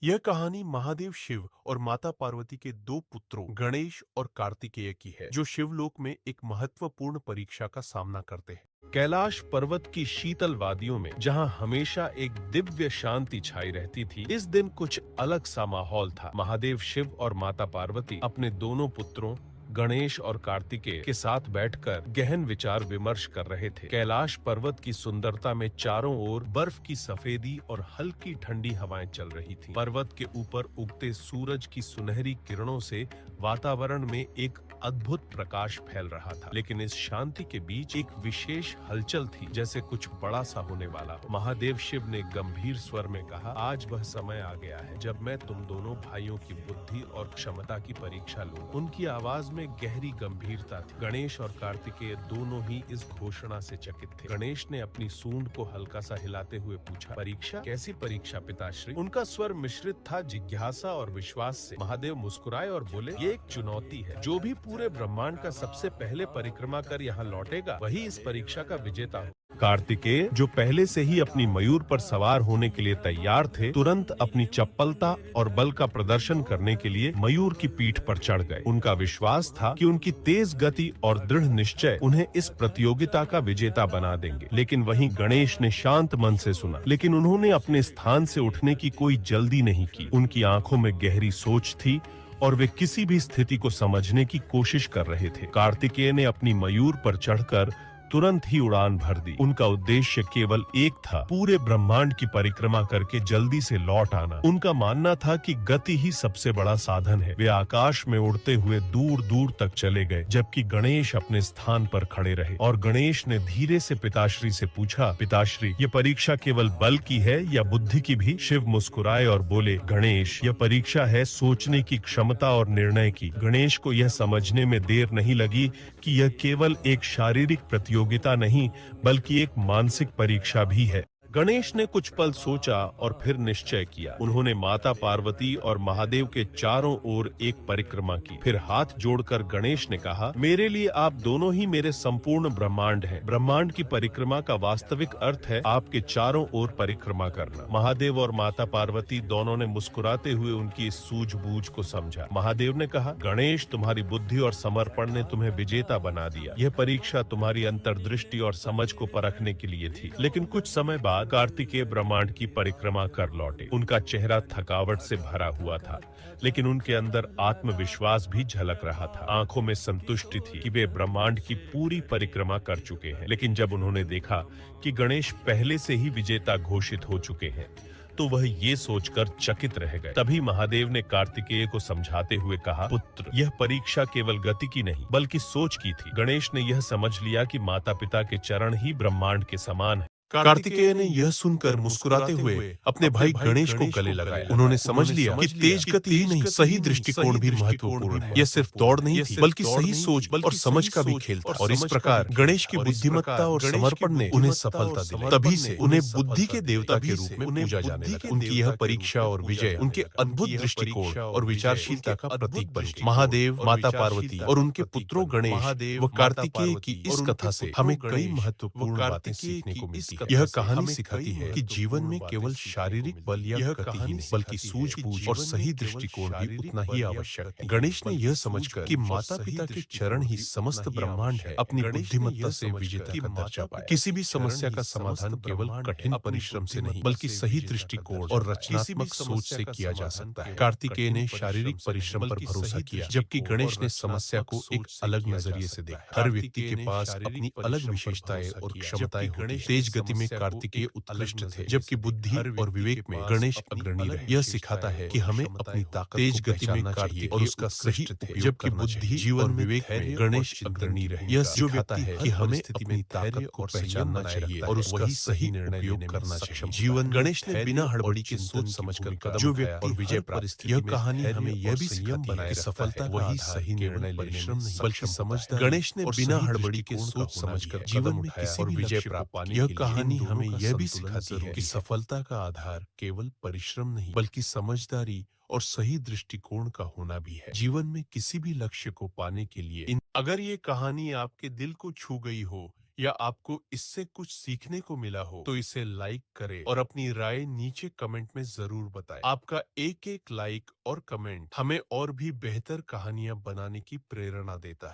यह कहानी महादेव शिव और माता पार्वती के दो पुत्रों गणेश और कार्तिकेय की है, जो शिवलोक में एक महत्वपूर्ण परीक्षा का सामना करते हैं। कैलाश पर्वत की शीतल वादियों में जहां हमेशा एक दिव्य शांति छाई रहती थी, इस दिन कुछ अलग सा माहौल था। महादेव शिव और माता पार्वती अपने दोनों पुत्रों गणेश और कार्तिकेय के साथ बैठकर गहन विचार विमर्श कर रहे थे। कैलाश पर्वत की सुंदरता में चारों ओर बर्फ की सफेदी और हल्की ठंडी हवाएं चल रही थीं। पर्वत के ऊपर उगते सूरज की सुनहरी किरणों से वातावरण में एक अद्भुत प्रकाश फैल रहा था। लेकिन इस शांति के बीच एक विशेष हलचल थी, जैसे कुछ बड़ा सा होने वाला हो। महादेव शिव ने गंभीर स्वर में कहा, आज वह समय आ गया है जब मैं तुम दोनों भाइयों की बुद्धि और क्षमता की परीक्षा लूंगा। उनकी आवाज में गहरी गंभीरता थी। गणेश और कार्तिकेय दोनों ही इस घोषणा से चकित थे। गणेश ने अपनी सूंड को हल्का सा हिलाते हुए पूछा, परीक्षा? कैसी परीक्षा पिताश्री? उनका स्वर मिश्रित था जिज्ञासा और विश्वास से। महादेव मुस्कुराए और बोले, ये एक चुनौती है। जो भी पूरे ब्रह्मांड का सबसे पहले परिक्रमा कर यहाँ लौटेगा, वही इस परीक्षा का विजेता हो। कार्तिकेय, जो पहले से ही अपनी मयूर पर सवार होने के लिए तैयार थे, तुरंत अपनी चप्पलता और बल का प्रदर्शन करने के लिए मयूर की पीठ पर चढ़ गए। उनका विश्वास था कि उनकी तेज गति और दृढ़ निश्चय उन्हें इस प्रतियोगिता का विजेता बना देंगे। लेकिन वहीं गणेश ने शांत मन से सुना, लेकिन उन्होंने अपने स्थान से उठने की कोई जल्दी नहीं की। उनकी आंखों में गहरी सोच थी और वे किसी भी स्थिति को समझने की कोशिश कर रहे थे। कार्तिकेय ने अपनी मयूर पर चढ़कर तुरंत ही उड़ान भर दी। उनका उद्देश्य केवल एक था, पूरे ब्रह्मांड की परिक्रमा करके जल्दी से लौट आना। उनका मानना था कि गति ही सबसे बड़ा साधन है। वे आकाश में उड़ते हुए दूर दूर तक चले गए, जबकि गणेश अपने स्थान पर खड़े रहे। और गणेश ने धीरे से पिताश्री से पूछा, पिताश्री, ये परीक्षा केवल बल की है या बुद्धि की भी? शिव मुस्कुराए और बोले, गणेश, यह परीक्षा है सोचने की क्षमता और निर्णय की। गणेश को यह समझने में देर नहीं लगी कि यह केवल एक शारीरिक प्रतियोगिता नहीं, बल्कि एक मानसिक परीक्षा भी है। गणेश ने कुछ पल सोचा और फिर निश्चय किया। उन्होंने माता पार्वती और महादेव के चारों ओर एक परिक्रमा की। फिर हाथ जोड़कर गणेश ने कहा, मेरे लिए आप दोनों ही मेरे संपूर्ण ब्रह्मांड हैं। ब्रह्मांड की परिक्रमा का वास्तविक अर्थ है आपके चारों ओर परिक्रमा करना। महादेव और माता पार्वती दोनों ने मुस्कुराते हुए उनकी इस सूझबूझ को समझा। महादेव ने कहा, गणेश, तुम्हारी बुद्धि और समर्पण ने तुम्हें विजेता बना दिया। यह परीक्षा तुम्हारी अंतर्दृष्टि और समझ को परखने के लिए थी। लेकिन कुछ समय बाद कार्तिकेय ब्रह्मांड की परिक्रमा कर लौटे। उनका चेहरा थकावट से भरा हुआ था, लेकिन उनके अंदर आत्मविश्वास भी झलक रहा था। आंखों में संतुष्टि थी कि वे ब्रह्मांड की पूरी परिक्रमा कर चुके हैं। लेकिन जब उन्होंने देखा कि गणेश पहले से ही विजेता घोषित हो चुके हैं, तो वह ये सोचकर चकित रह गए। तभी महादेव ने कार्तिकेय को समझाते हुए कहा, पुत्र, यह परीक्षा केवल गति की नहीं, बल्कि सोच की थी। गणेश ने यह समझ लिया कि माता पिता के चरण ही ब्रह्मांड के समान है। कार्तिकेय ने यह सुनकर मुस्कुराते हुए अपने भाई गणेश को गले लगाया। उन्होंने समझ लिया कि तेज गति ही नहीं, सही दृष्टिकोण भी महत्वपूर्ण है। यह सिर्फ दौड़ नहीं थी, बल्कि सही सोच और समझ का भी खेल था। और इस प्रकार गणेश की बुद्धिमत्ता और समर्पण ने उन्हें सफलता दिलाई। तभी से उन्हें बुद्धि के देवता के रूप में पूजा जाने लगा। उनकी यह परीक्षा और विजय उनके अद्भुत दृष्टिकोण और विचारशीलता का प्रतीक बन गई। महादेव, माता पार्वती और उनके पुत्रों गणेश व कार्तिकेय की इस कथा से हमें कई महत्वपूर्ण बातें सीखने को मिलती हैं। यह कहानी सिखाती है कि जीवन में केवल शारीरिक बल या गति ही नहीं, बल्कि सूझबूझ और सही दृष्टिकोण भी उतना ही आवश्यक है। गणेश ने यह समझकर कि माता पिता के चरण ही समस्त ब्रह्मांड है, अपनी बुद्धिमत्ता से विजेता का दर्जा पाया। किसी भी समस्या का समाधान केवल कठिन परिश्रम से नहीं, बल्कि सही दृष्टिकोण और रचनात्मक सोच से किया जा सकता है। कार्तिकेय ने शारीरिक परिश्रम पर भरोसा किया, जबकि गणेश ने समस्या को एक अलग नजरिए से देखा। हर व्यक्ति के पास अपनी अलग विशेषताएं और क्षमताएं होती हैं। तेज गति में कार्तिकेय उत्कृष्ट थे, जबकि बुद्धि और विवेक में गणेश अग्रणी रहे। यह सिखाता है कि हमें अपनी ताकत तेज गति में कार्तिक और उसका सही थे, जबकि बुद्धि जीवन विवेक में गणेश अग्रणी रहे। यह सिखाता है कि हमें अपनी ताकत को पहचानना चाहिए और उसका सही उपयोग करना चाहिए। जीवन गणेश ने बिना हड़बड़ी के सोच समझकर कदम जो व्यक्ति और विजय प्राप्त। यह कहानी हमें यह भी सिखाती है कि सफलता वही सही निर्णय परिश्रम नहीं, बल्कि समझदार। गणेश ने बिना हड़बड़ी के सोच समझकर जीवन में किसी भी विजय प्राप्त। यह कहानी हमें यह भी सिखाती है कि सफलता का आधार केवल परिश्रम नहीं, बल्कि समझदारी और सही दृष्टिकोण का होना भी है। जीवन में किसी भी लक्ष्य को पाने के लिए अगर ये कहानी आपके दिल को छू गई हो या आपको इससे कुछ सीखने को मिला हो तो इसे लाइक करें और अपनी राय नीचे कमेंट में जरूर बताएं। आपका एक एक लाइक और कमेंट हमें और भी बेहतर कहानियां बनाने की प्रेरणा देता है।